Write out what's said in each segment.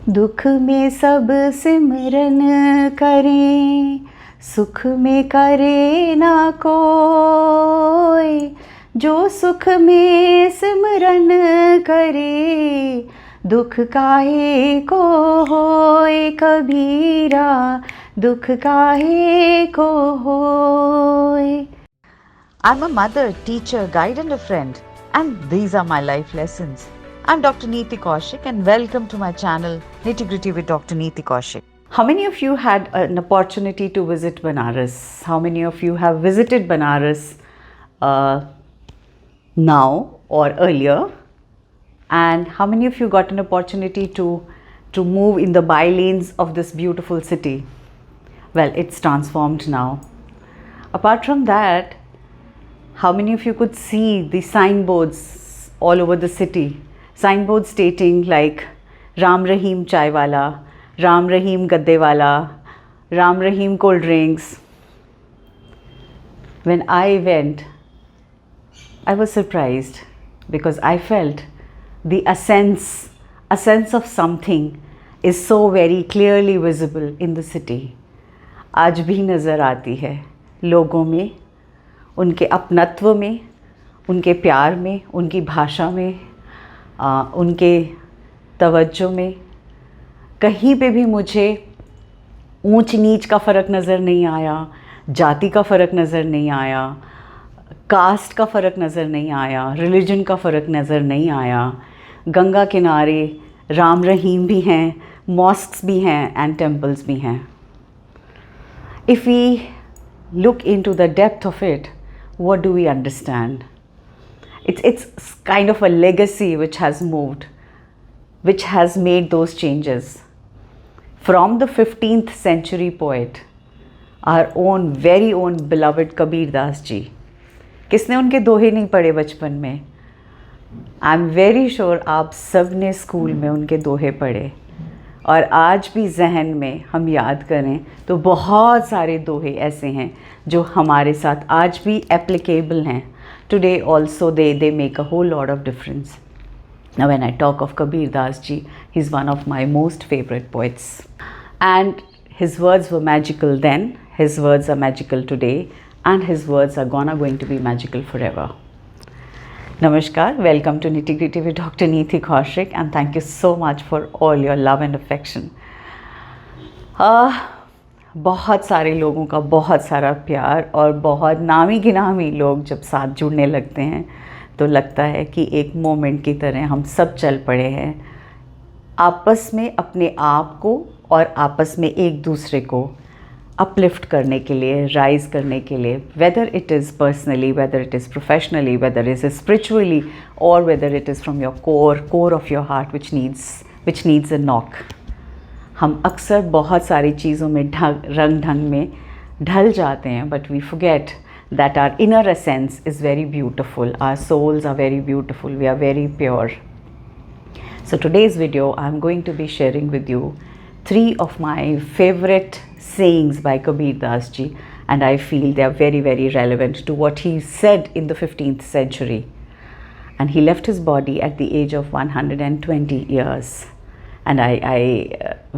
दुख में सब सिमरन करें, सुख में करे ना कोई। जो सुख में सिमरन करे, दुख काहे को होए कबीरा, दुख काहे को होए। I'm a mother, teacher, guide and a friend, and these are my life lessons. I'm Dr. Neeti Kaushik and welcome to my channel Nitty Gritty with Dr. Neeti Kaushik. How many of you had an opportunity to visit Banaras? How many of you have visited Banaras now or earlier? And how many of you got an opportunity to move in the bylanes of this beautiful city? Well, it's transformed now. Apart from that, how many of you could see the signboards all over the city? Signboards stating like Ram Rahim Chai Wala, Ram Rahim Gadde Wala, Ram Rahim Cold Drinks. When I went, I was surprised because I felt the essence of something is so very clearly visible in the city. आज भी नज़र आती है लोगों में, उनके अपनत्व में, उनके प्यार में, उनकी भाषा में, उनके तवज्जो में। कहीं पे भी मुझे ऊंच नीच का फ़र्क नज़र नहीं आया, जाति का फ़र्क नज़र नहीं आया, कास्ट का फ़र्क नज़र नहीं आया, रिलीजन का फ़र्क नज़र नहीं आया। गंगा किनारे राम रहीम भी हैं, मॉस्क्स भी हैं एंड टेम्पल्स भी हैं। If we look into the depth of it, what do we understand? It's kind of a legacy which has moved, which has made those changes. From the 15th century poet, our own very own beloved Kabir Das ji. किसने उनके दोहे नहीं पढ़े बचपन में? I am very sure आप सब ने स्कूल में उनके दोहे पढ़े, और आज भी जहन में हम याद करें तो बहुत सारे दोहे ऐसे हैं जो हमारे साथ आज भी एप्लीकेबल हैं. Today also they make a whole lot of difference. Now when I talk of Kabir Das ji, he's one of my most favorite poets. And his words were magical then, his words are magical today, and his words are going to be magical forever. Namaskar, welcome to Nitty Gritty with Dr. Neeti.kaushik, and thank you so much for all your love and affection. बहुत सारे लोगों का बहुत सारा प्यार और बहुत नामी गिनामी लोग जब साथ जुड़ने लगते हैं तो लगता है कि एक मोमेंट की तरह हम सब चल पड़े हैं आपस में अपने आप को और आपस में एक दूसरे को अपलिफ्ट करने के लिए, राइज करने के लिए, whether it is personally, whether it is professionally, whether it is spiritually, और whether it is from your core of your heart which needs a knock. हम अक्सर बहुत सारी चीज़ों में रंग ढंग में ढल जाते हैं, but we forget that our inner essence is very beautiful, our souls are very beautiful, we are very pure. So today's video I'm going to be sharing with you 3 of my favorite sayings by Kabir Das ji, and I feel they are very very relevant to what he said in the 15th century, and he left his body at the age of 120 years. And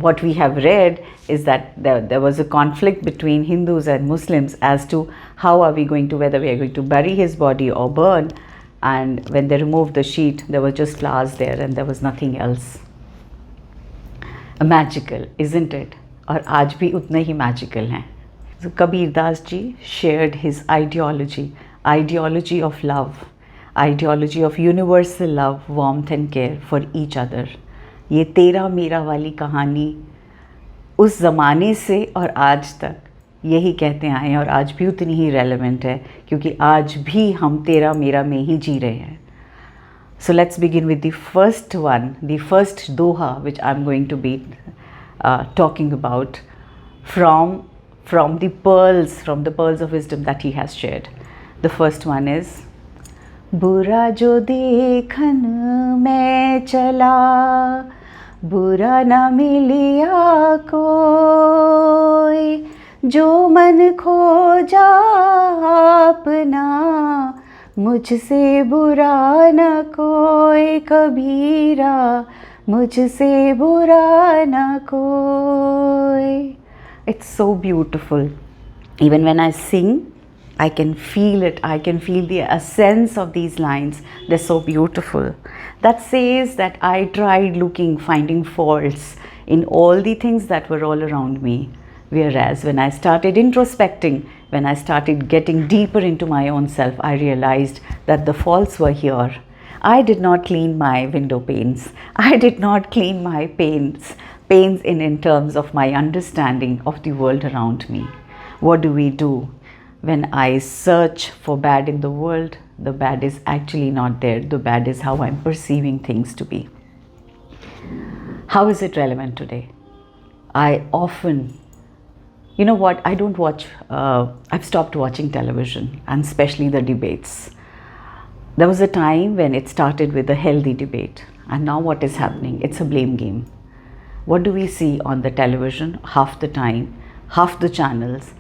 what we have read is that there was a conflict between Hindus and Muslims as to how are we going to, whether we are going to bury his body or burn. And when they removed the sheet, there were just flowers there and there was nothing else. Magical, isn't it? और आज भी उतने ही magical हैं. So Kabir Das ji shared his ideology of love, ideology of universal love, warmth and care for each other. ये तेरा मेरा वाली कहानी उस ज़माने से और आज तक यही कहते आए हैं और आज भी उतनी ही रेलेवेंट है, क्योंकि आज भी हम तेरा मेरा में ही जी रहे हैं. So let's begin with the first one, the first doha which I am going to be talking about from the pearls of wisdom that he has shared. The first one is, बुरा जो देखन मैं चला, बुरा न मिलिया कोई, जो मन खोजा अपना, मुझसे बुरा न कोई कबीरा, मुझसे बुरा न कोई. It's so beautiful. Even when I sing, I can feel it. I can feel the essence of these lines. They're so beautiful. That says that I tried finding faults in all the things that were all around me. Whereas when I started introspecting, when I started getting deeper into my own self, I realized that the faults were here. I did not clean my window panes. I did not clean my panes in terms of my understanding of the world around me. What do we do? When I search for bad in the world, the bad is actually not there. The bad is how I'm perceiving things to be. How is it relevant today? I often, you know what, I don't watch, I've stopped watching television, and especially the debates. There was a time when it started with a healthy debate, and now what is happening? It's a blame game. What do we see on the television? Half the time, half the channels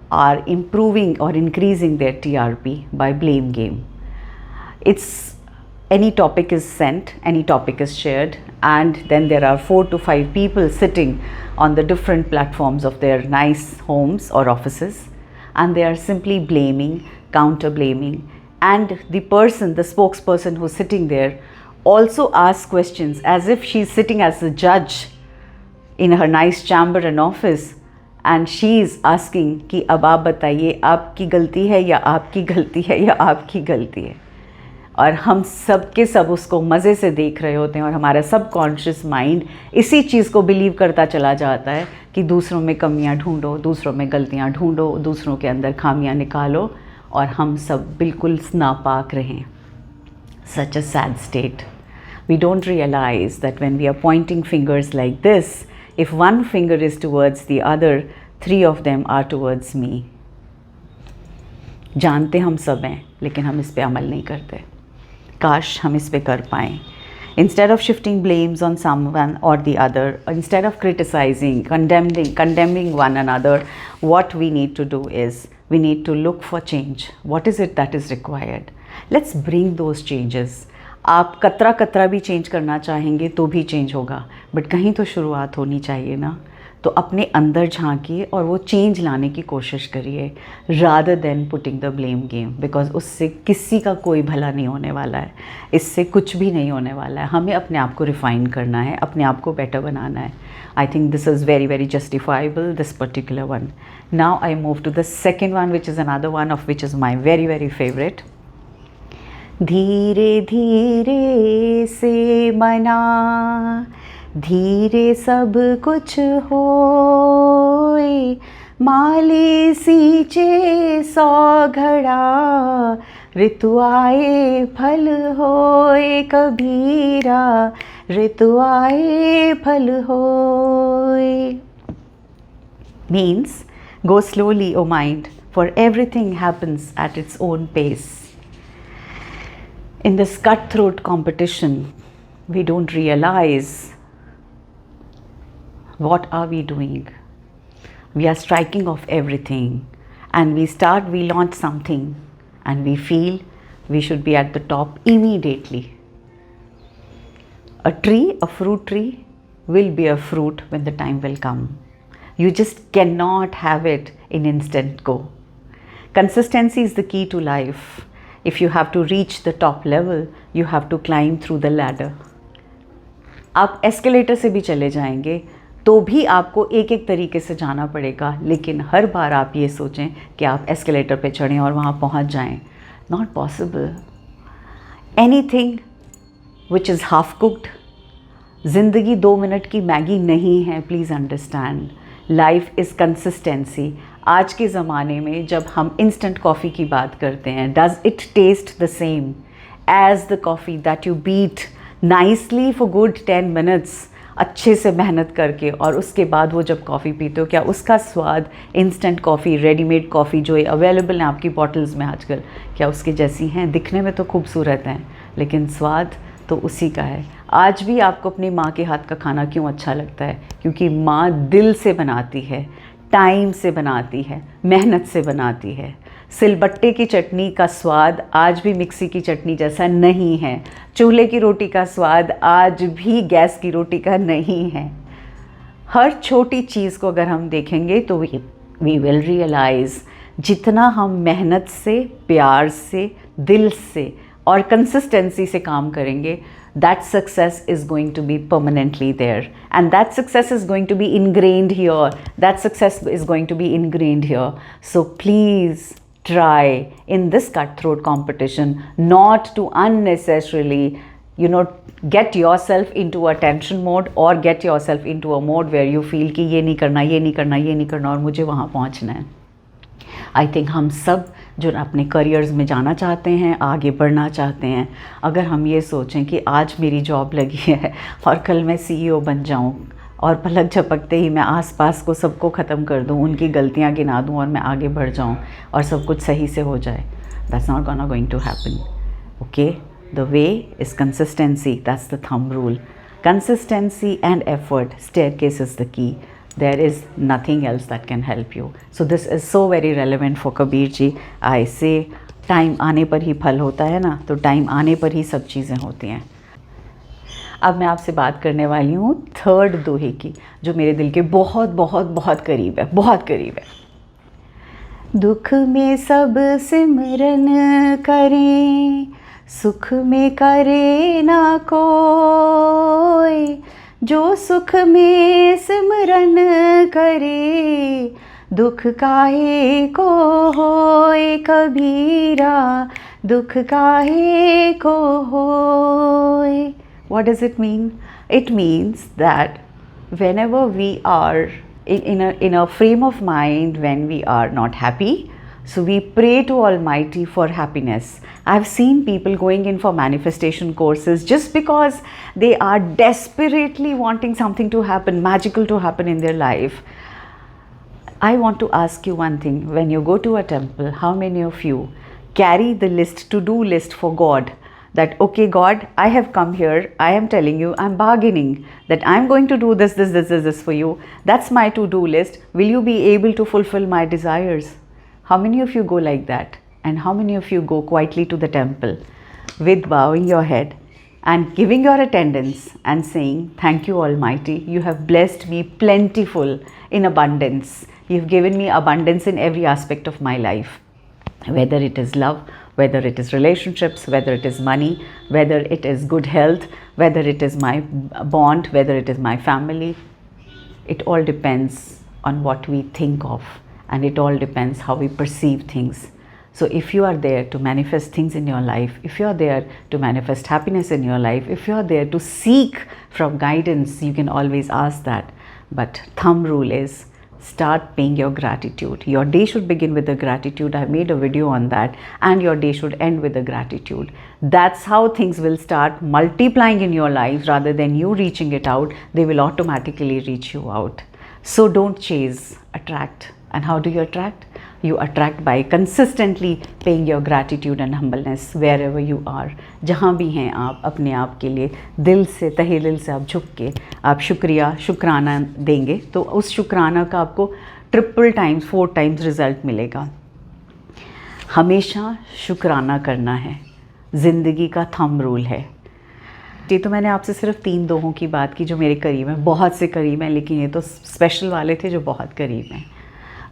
are improving or increasing their TRP by blame game. It's any topic is sent, any topic is shared, and then there are 4 to 5 people sitting on the different platforms of their nice homes or offices, and they are simply blaming, counter blaming, and the spokesperson who's sitting there also asks questions as if she's sitting as a judge in her nice chamber and office, and she is asking कि अब आप बताइए आपकी गलती है या आपकी गलती है या आपकी गलती है. और हम सब के सब उसको मज़े से देख रहे होते हैं, और हमारा सबकॉन्शियस माइंड इसी चीज़ को बिलीव करता चला जाता है कि दूसरों में कमियां ढूंढो, दूसरों में गलतियां ढूंढो, दूसरों के अंदर खामियां निकालो, और हम सब बिल्कुल नापाक रहें. Such a sad state. We don't realize that when we are pointing fingers like this, if one finger is towards the other, 3 of them are towards me. जानते हम सब हैं, लेकिन हम इस पे अमल नहीं करते. काश हम इस पे कर पाएँ. Instead of shifting blames on someone or the other, instead of criticizing, condemning one another, what we need to do is we need to look for change. What is it that is required? Let's bring those changes. आप कतरा भी change करना चाहेंगे तो भी change होगा, but कहीं तो शुरुआत होनी चाहिए ना. तो अपने अंदर झांकिए और वो चेंज लाने की कोशिश करिए, rather than putting the blame game, because उससे किसी का कोई भला नहीं होने वाला है. इससे कुछ भी नहीं होने वाला है. हमें अपने आप को रिफ़ाइन करना है, अपने आप को बेटर बनाना है. I think this is very very justifiable, this particular one. Now I move to the second one, which is another one of which is my very very favourite. धीरे धीरे से मना, धीरे सब कुछ होए, माली सींचे 100 घड़ा, ऋतु आए फल होए कबीरा, ऋतु आए फल होए. Means, go slowly, O mind, for everything happens at its own pace. In this cutthroat competition, we don't realize what are we doing. We are striking off everything, and we launch something, and we feel we should be at the top immediately. A tree, a fruit tree, will bear fruit when the time will come. You just cannot have it in instant go. Consistency is the key to life. If you have to reach the top level, you have to climb through the ladder. आप escalator से भी चले जाएंगे तो भी आपको एक एक तरीके से जाना पड़ेगा, लेकिन हर बार आप ये सोचें कि आप एस्केलेटर पे चढ़ें और वहाँ पहुँच जाएं. Not possible. Anything which is half cooked, ज़िंदगी 2 मिनट की मैगी नहीं है. Please understand, life is consistency. आज के ज़माने में जब हम इंस्टेंट कॉफ़ी की बात करते हैं, does it taste the same as the coffee that you beat nicely for good 10 minutes, अच्छे से मेहनत करके, और उसके बाद वो जब कॉफ़ी पीते हो, क्या उसका स्वाद इंस्टेंट कॉफ़ी, रेडीमेड कॉफ़ी जो अवेलेबल हैं आपकी बॉटल्स में आजकल, क्या उसके जैसी हैं? दिखने में तो खूबसूरत हैं, लेकिन स्वाद तो उसी का है. आज भी आपको अपनी माँ के हाथ का खाना क्यों अच्छा लगता है? क्योंकि माँ दिल से बनाती है, टाइम से बनाती है, मेहनत से बनाती है. सिलबट्टे की चटनी का स्वाद आज भी मिक्सी की चटनी जैसा नहीं है। चूल्हे की रोटी का स्वाद आज भी गैस की रोटी का नहीं है। हर छोटी चीज़ को अगर हम देखेंगे तो वी विल रियलाइज़ जितना हम मेहनत से, प्यार से, दिल से और कंसिस्टेंसी से काम करेंगे, that success is going to be permanently there, and that success is going to be ingrained here. That success is going to be ingrained here. So please try in this cutthroat competition not to unnecessarily, get yourself into a tension mode or get yourself into a mode where you feel कि ये नहीं करना, ये नहीं करना, ये नहीं करना और मुझे वहाँ पहुँचना है। आई थिंक हम सब जो अपने करियर्स में जाना चाहते हैं, आगे बढ़ना चाहते हैं, अगर हम ये सोचें कि आज मेरी जॉब लगी है और कल मैं CEO बन जाऊं और पलक झपकते ही मैं आसपास को सबको ख़त्म कर दूं, उनकी गलतियां गिना दूं और मैं आगे बढ़ जाऊं और सब कुछ सही से हो जाए, that's not going to happen. Okay, the way is consistency, that's the thumb rule. Consistency and effort, staircase is the key. There is nothing else that can help you. So this is so very relevant for Kabir ji. I say time आने पर ही फल होता है ना, तो time आने पर ही सब चीज़ें होती हैं। अब मैं आपसे बात करने वाली हूँ थर्ड दोहे की, जो मेरे दिल के बहुत बहुत बहुत करीब है, बहुत करीब है। दुख में सब सिमरन करें, सुख में करे ना कोई, जो सुख में सिमरन करे, दुख काहे को होए कबीरा, दुख काहे को होए। What does it mean? It means that whenever we are in a frame of mind when we are not happy, so we pray to Almighty for happiness. I've seen people going in for manifestation courses just because they are desperately wanting something to happen, magical to happen in their life. I want to ask you one thing. When you go to a temple, how many of you carry the list, to-do list for God? That, okay, God, I have come here, I am telling you, I'm bargaining that I'm going to do this for you. That's my to-do list. Will you be able to fulfill my desires? How many of you go like that? And how many of you go quietly to the temple with bowing your head and giving your attendance and saying, thank you Almighty, you have blessed me plentiful in abundance. You've given me abundance in every aspect of my life. Whether it is love, whether it is relationships, whether it is money, whether it is good health, whether it is my bond, whether it is my family. It all depends on what we think of, and it all depends how we perceive things. So if you are there to manifest things in your life, if you are there to manifest happiness in your life, if you are there to seek from guidance, you can always ask that. But thumb rule is, start paying your gratitude. Your day should begin with the gratitude. I made a video on that, and your day should end with the gratitude. That's how things will start multiplying in your life rather than you reaching it out. They will automatically reach you out. So don't chase, attract. And how do you attract? You attract by consistently paying your gratitude and humbleness wherever you are. जहाँ भी हैं आप, अपने आप के लिए दिल से, तहे दिल से आप झुक के आप शुक्राना देंगे, तो उस शुक्राना का आपको ट्रिपल टाइम्स, 4 टाइम्स रिज़ल्ट मिलेगा। हमेशा शुक्राना करना है, ज़िंदगी का थंब रूल है। ये तो मैंने आपसे सिर्फ 3 दोहों की बात की जो मेरे करीब हैं, बहुत से करीब हैं, लेकिन ये तो स्पेशल वाले थे जो बहुत करीब हैं।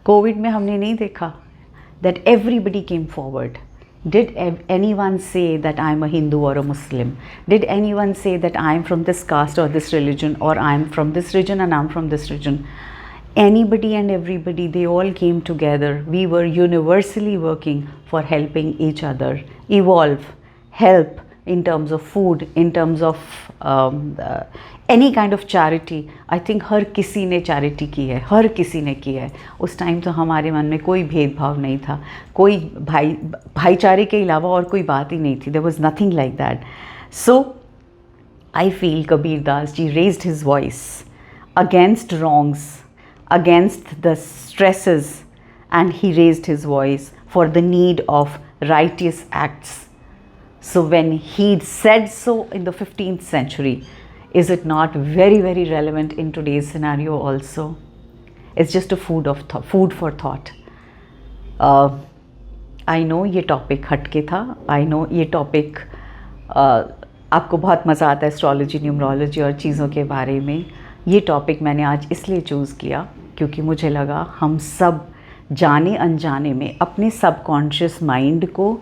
कोविड में हमने नहीं देखा that everybody came forward. Did anyone say that I'm a Hindu or a Muslim? Did anyone say that I'm from this caste or this religion, or I'm from this region and I'm from this region? Anybody and everybody, they all came together. We were universally working for helping each other evolve, help in terms of food, in terms of any kind of charity. I think हर किसी ने charity की है, हर किसी ने की है। उस time तो हमारे मन में कोई भेदभाव नहीं था, कोई भाईचारे के अलावा और कोई बात ही नहीं थी। There was nothing like that. So I feel Kabir Das ji raised his voice against wrongs, against the stresses, and he raised his voice for the need of righteous acts. So when he said so in the 15th century, is it not very, very relevant in today's scenario also? It's just a food for thought. I know ये topic हटके था, I know ये topic आपको बहुत मज़ा आता है astrology, numerology और चीज़ों के बारे में। ये टॉपिक मैंने आज इसलिए चूज़ किया क्योंकि मुझे लगा हम सब जाने अनजाने में अपने सबकॉन्शियस माइंड को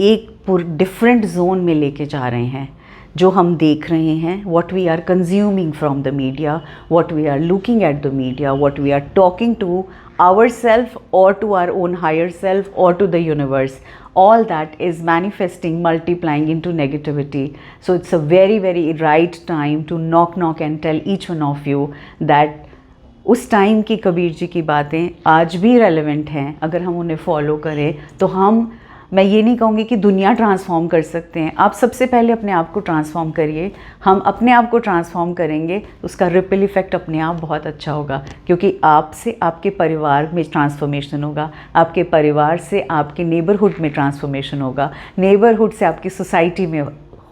एक डिफरेंट जोन में लेके जा रहे हैं। जो हम देख रहे हैं, what we are consuming from the media, what we are looking at the media, what we are talking to ourselves or to our own higher self or to the universe, all that is manifesting, multiplying into negativity. So it's a very, very right time to knock and tell each one of you that उस time की कबीर जी की बातें आज भी relevant हैं। अगर हम उन्हें फॉलो करें तो मैं ये नहीं कहूँगी कि दुनिया ट्रांसफॉर्म कर सकते हैं। आप सबसे पहले अपने आप को ट्रांसफॉर्म करिए। हम अपने आप को ट्रांसफॉर्म करेंगे, उसका रिपल इफ़ेक्ट अपने आप बहुत अच्छा होगा, क्योंकि आपसे आपके परिवार में ट्रांसफॉर्मेशन होगा, आपके परिवार से आपके नेबरहुड में ट्रांसफॉर्मेशन होगा, नेबरहुड से आपकी सोसाइटी में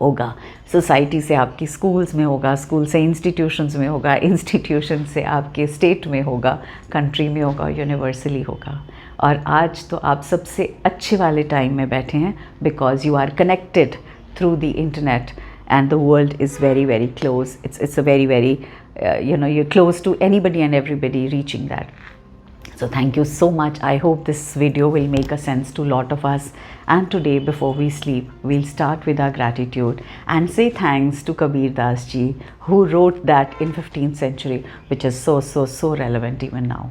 होगा, सोसाइटी से आपकी स्कूल्स में होगा, स्कूल से इंस्टीट्यूशंस में होगा, इंस्टीट्यूशन से आपके स्टेट में होगा, कंट्री में होगा, यूनिवर्सली होगा। और आज तो आप सबसे अच्छे वाले टाइम में बैठे हैं because you are connected through the internet and the world is very very close. It's a very very you're close to anybody and everybody reaching that. So thank you so much. I hope this video will make a sense to a lot of us. And today before we sleep, we'll start with our gratitude and say thanks to Kabir Das ji, who wrote that in 15th century, which is so relevant even now.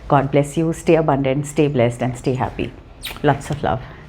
God bless you. Stay abundant, stay blessed and stay happy. Lots of love.